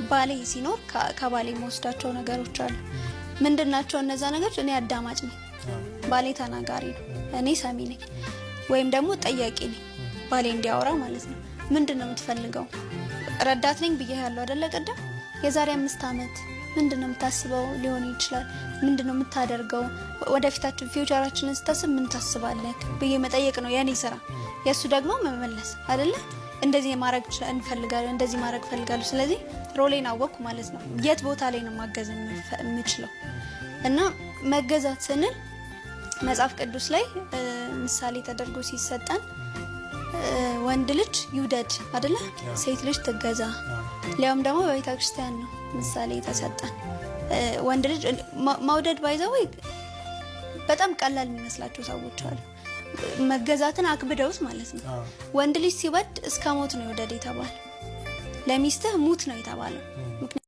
ባሌ ሲኖር ከባሌ መወስዳቸው ነገሮች አሉ። ምንድናቸው እነዛ ነገሮች? እኔ አዳማጭ ነኝ፣ ባሌ ተናጋሪ ነው፣ እኔ ሰሚ ነኝ ወይም ደግሞ ጠያቂ ነኝ። ባሌ እንዲያወራ ማለት ነው። ምንድነው የምትፈልገው? ረዳት ነኝ ብዬሃለሁ አይደለ? ቀደም የዛሬ 5 አመት ምንድነው የምታስበው ሊሆን ይችላል። ምንድነው የምታደርገው? ወደፊታችን ፊውቸራችንን ስታስብ ምን ታስባለህ ብዬ መጠየቅ ነው የኔ ስራ። የሱ ደግሞ መመለስ አይደለ? እንደዚህ ማድረግ እንፈልጋለን፣ እንደዚህ ማድረግ ፈልጋለሁ። ስለዚህ ሮሌን አወቅኩ ማለት ነው። የት ቦታ ላይ ነው ማገዝ የምችለው? እና መገዛት ስንል መጽሐፍ ቅዱስ ላይ ምሳሌ ተደርጎ ሲሰጠን ወንድ ልጅ ይውደድ አይደለ? ሴት ልጅ ትገዛ። ሊያውም ደግሞ በቤተ ክርስቲያን ነው ምሳሌ ተሰጠን። ወንድ ልጅ ማውደድ ባይዘው በጣም ቀላል የሚመስላቸው ሰዎች አሉ። መገዛትን አክብደውት ማለት ነው። ወንድ ልጅ ሲወድ እስከ ሞት ነው ይወደድ የተባለው። ለሚስትህ ሙት ነው የተባለው።